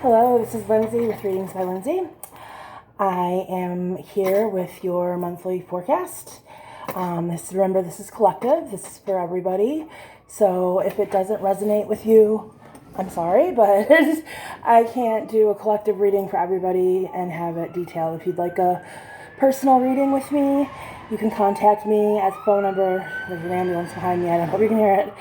Hello, this is Lindsay with Readings by Lindsay. I am here with your monthly forecast. Remember, this is collective. This is for everybody. So if it doesn't resonate with you, I'm sorry, but I can't do a collective reading for everybody and have it detailed. If you'd like a personal reading with me, you can contact me at the phone number. There's an ambulance behind me. I don't hope you can hear it.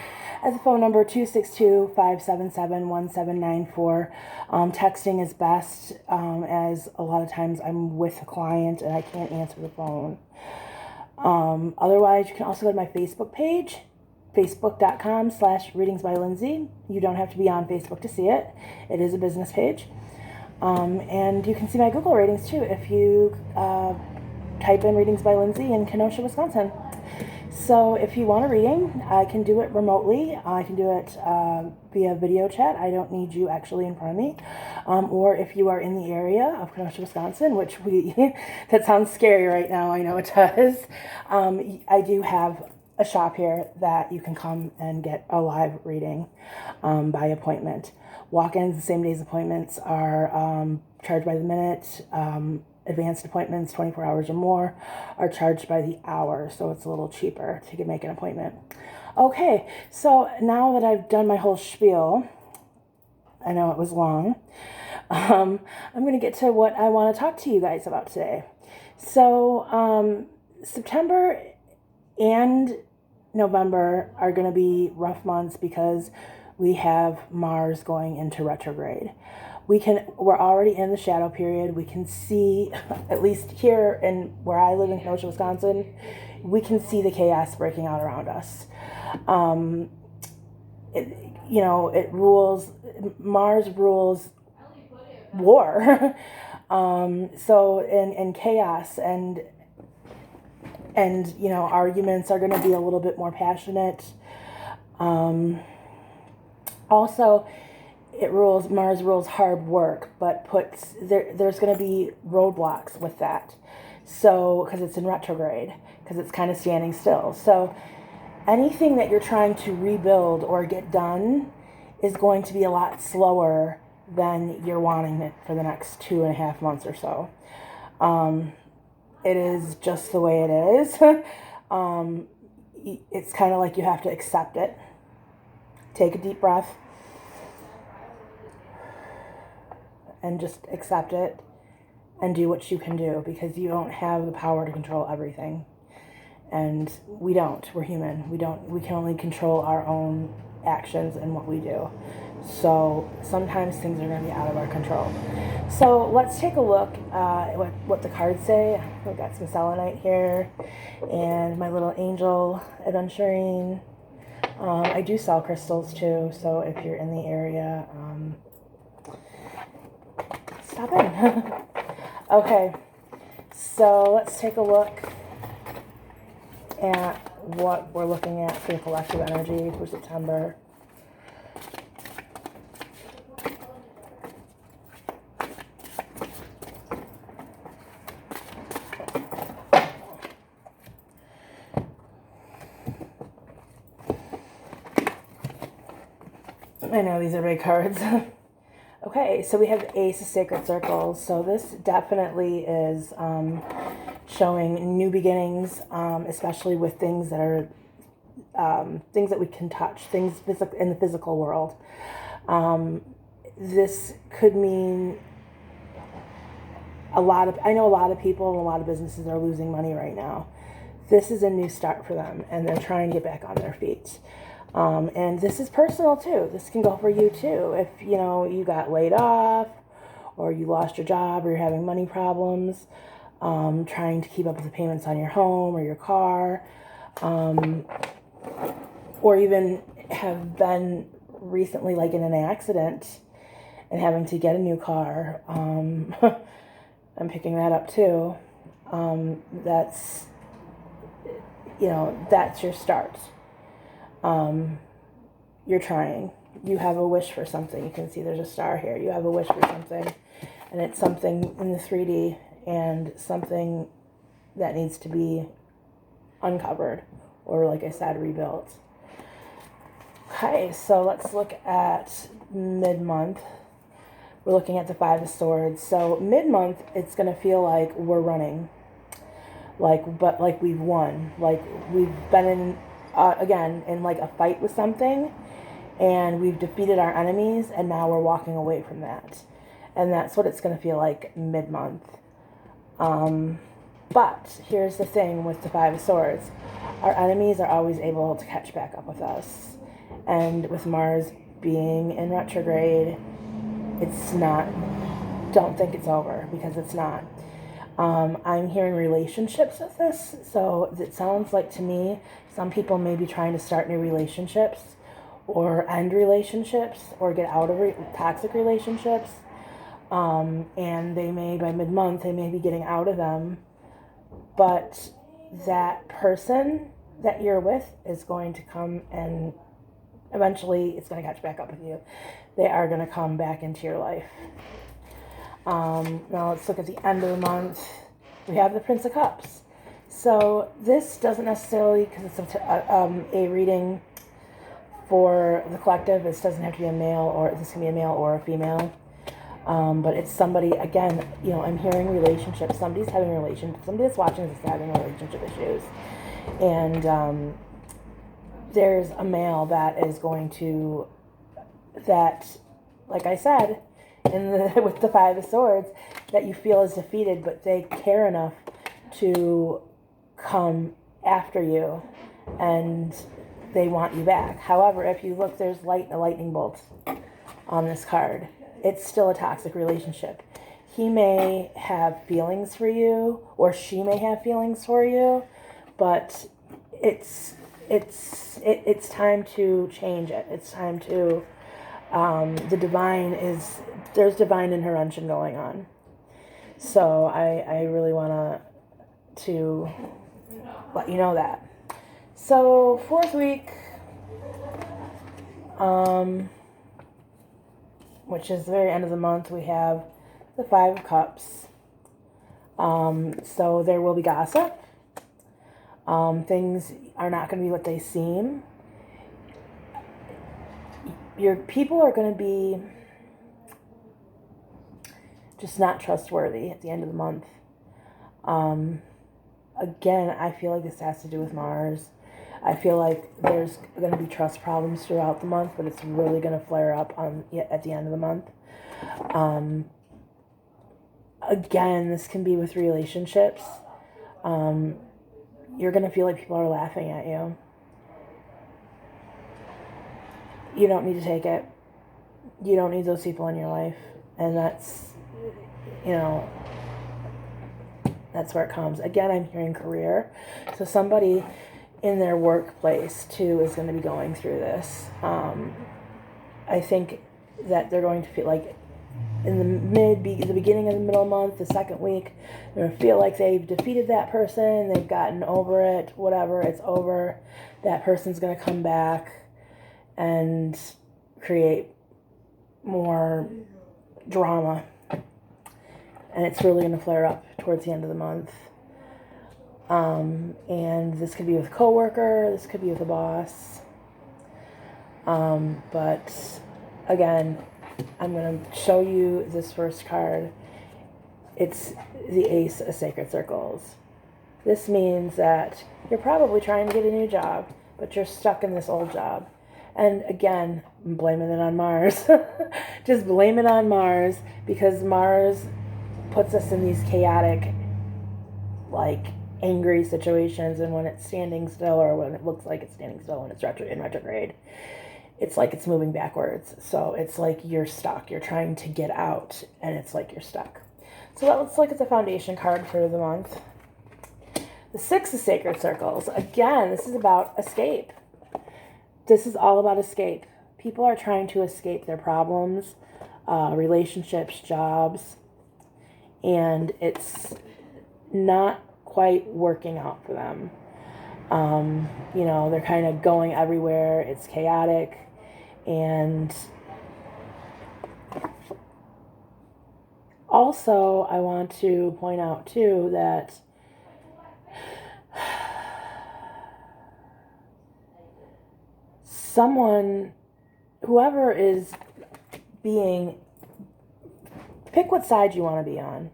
At the phone number 262-577-1794. Texting is best, as a lot of times I'm with a client and I can't answer the phone. Otherwise, you can also go to my Facebook page, facebook.com/readingsbylindsay. You don't have to be on Facebook to see it. It is a business page. And you can see my Google ratings too if you type in Readings by Lindsay in Kenosha, Wisconsin. So if you want a reading, I can do it remotely. I can do it via video chat. I don't need you actually in front of me. Or if you are in the area of Kenosha, Wisconsin, which that sounds scary right now. I know it does. I do have a shop here that you can come and get a live reading by appointment. Walk-ins, the same day's appointments are charged by the minute. Advanced appointments, 24 hours or more, are charged by the hour, so it's a little cheaper to make an appointment. Okay, so now that I've done my whole spiel, I know it was long, I'm going to get to what I want to talk to you guys about today. So September and November are going to be rough months because we have Mars going into retrograde. We're already in the shadow period. We can see, at least here in where I live in Kenosha, Wisconsin, we can see the chaos breaking out around us. Mars rules war. And chaos and arguments are going to be a little bit more passionate. Also, Mars rules hard work, but there's going to be roadblocks with that. So, because it's in retrograde, because it's kind of standing still. So, anything that you're trying to rebuild or get done is going to be a lot slower than you're wanting it for the next 2.5 months or so. It is just the way it is. It's kind of like you have to accept it. Take a deep breath. And just accept it and do what you can do, because you don't have the power to control everything. And we don't. We're human. We can only control our own actions and what we do. So sometimes things are going to be out of our control. So let's take a look at what the cards say. We've got some selenite here and my little angel adventuring. I do sell crystals too, so if you're in the area, stop in. Okay, so let's take a look at what we're looking at for the collective energy for September. I know these are big cards. Okay, so we have the Ace of Sacred Circles. So this definitely is showing new beginnings, especially with things that are things that we can touch, things in the physical world. This could mean I know a lot of people and a lot of businesses are losing money right now. This is a new start for them, and they're trying to get back on their feet. And this is personal too. This can go for you too. If you got laid off, or you lost your job, or you're having money problems, trying to keep up with the payments on your home or your car, or even have been recently like in an accident and having to get a new car. I'm picking that up too. That's your start. You're trying. You have a wish for something. You can see there's a star here. You have a wish for something, and it's something in the 3D and something that needs to be uncovered or, like I said, rebuilt. Okay, so let's look at mid-month. We're looking at the Five of Swords. So mid-month, it's going to feel like we're running. But we've won. Like we've been in, again, in like a fight with something, and we've defeated our enemies, and now we're walking away from that. And that's what it's going to feel like mid-month. But here's the thing with the Five of Swords. Our enemies are always able to catch back up with us. And with Mars being in retrograde, it's not, don't think it's over, because it's not. I'm hearing relationships with this, so it sounds like to me some people may be trying to start new relationships or end relationships or get out of toxic relationships, and they may, by mid-month, they may be getting out of them, but that person that you're with is going to come, and eventually it's going to catch back up with you. They are going to come back into your life. Now let's look at the end of the month. We have the Prince of Cups. So this doesn't necessarily, because it's a reading for the collective, this doesn't have to be a male, or this can be a male or a female. But it's somebody, again, I'm hearing relationships. Somebody's having a relationship. Somebody that's watching this is having relationship issues. And there's a male that is going to, that, like I said, with the Five of Swords, that you feel is defeated, but they care enough to come after you, and they want you back. However, if you look, there's a lightning bolt on this card. It's still a toxic relationship. He may have feelings for you, or she may have feelings for you, but it's time to change it. It's time to, there's divine intervention going on. So I really want to let you know that. So fourth week, which is the very end of the month, we have the Five of Cups. So there will be gossip. Things are not going to be what they seem. Your people are going to be just not trustworthy at the end of the month. Again, I feel like this has to do with Mars. I feel like there's going to be trust problems throughout the month, but it's really going to flare up at the end of the month. Again, this can be with relationships. You're going to feel like people are laughing at you. You don't need to take it. You don't need those people in your life. And that's, that's where it comes. Again, I'm hearing career. So somebody in their workplace, too, is going to be going through this. I think that they're going to feel like in the beginning of the middle of the month, the second week, they're going to feel like they've defeated that person, they've gotten over it, whatever, it's over. That person's going to come back and create more drama. And it's really going to flare up towards the end of the month. And this could be with a coworker, this could be with a boss. But again, I'm going to show you this first card. It's the Ace of Sacred Circles. This means that you're probably trying to get a new job, but you're stuck in this old job. And again, I'm blaming it on Mars. Just blame it on Mars, because Mars puts us in these chaotic, angry situations, and when it's standing still, or when it looks like it's standing still when it's in retrograde, it's like it's moving backwards. So it's like you're stuck. You're trying to get out, and it's like you're stuck. So let's look at the foundation card for the month. The Six of Sacred Circles. Again, this is about escape. This is all about escape. People are trying to escape their problems, relationships, jobs, and it's not quite working out for them. They're kind of going everywhere. It's chaotic. And also, I want to point out, too, that whoever is being pick what side you want to be on.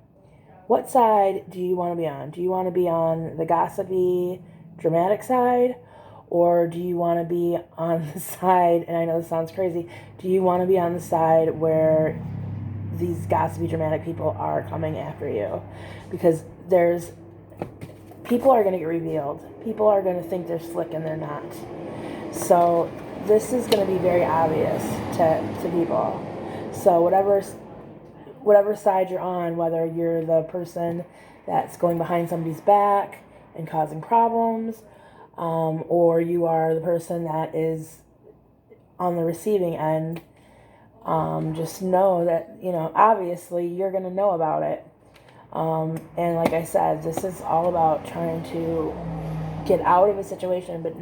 What side do you want to be on? Do you want to be on the gossipy, dramatic side? Or do you want to be on the side, and I know this sounds crazy, do you want to be on the side where these gossipy, dramatic people are coming after you? Because people are going to get revealed. People are going to think they're slick and they're not. So this is going to be very obvious to people. So whatever side you're on, whether you're the person that's going behind somebody's back and causing problems, or you are the person that is on the receiving end, just know that, obviously you're going to know about it. And like I said, this is all about trying to get out of a situation, but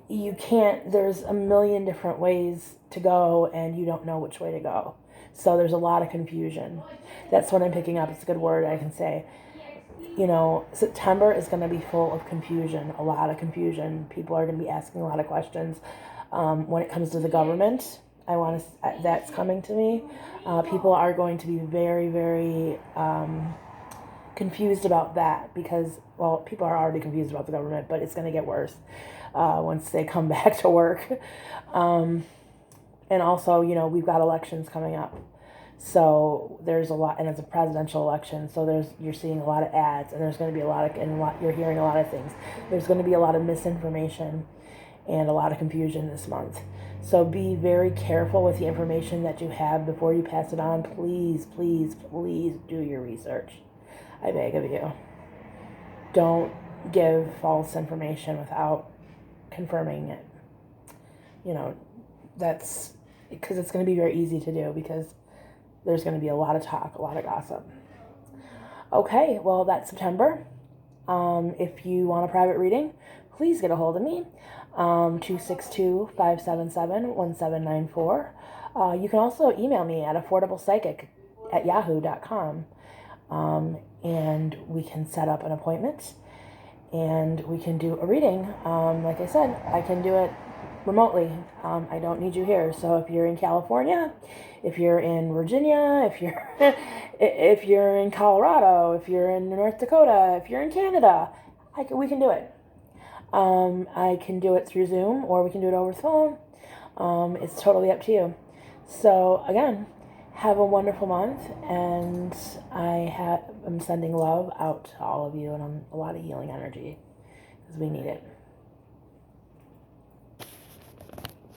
you can't, there's a million different ways to go and you don't know which way to go. So there's a lot of confusion. That's what I'm picking up. It's a good word I can say. September is going to be full of confusion, a lot of confusion. People are going to be asking a lot of questions. When it comes to the government, that's coming to me. People are going to be very, very confused about that because, well, people are already confused about the government, but it's going to get worse once they come back to work. And also, we've got elections coming up. So there's a lot, and it's a presidential election, so you're seeing a lot of ads, and there's going to be you're hearing a lot of things. There's going to be a lot of misinformation and a lot of confusion this month. So be very careful with the information that you have before you pass it on. Please, please, please do your research. I beg of you. Don't give false information without confirming it. That's because it's going to be very easy to do because there's going to be a lot of talk, a lot of gossip. Okay, well, that's September. If you want a private reading, please get a hold of me. 262-577-1794. You can also email me at affordablepsychic@yahoo.com. And we can set up an appointment and we can do a reading. Like I said, I can do it remotely. I don't need you here. So if you're in California, if you're in Virginia, if you're in Colorado, if you're in North Dakota, if you're in Canada, we can do it. I can do it through Zoom or we can do it over the phone. It's totally up to you. So again, have a wonderful month, and I'm sending love out to all of you and a lot of healing energy because we need it.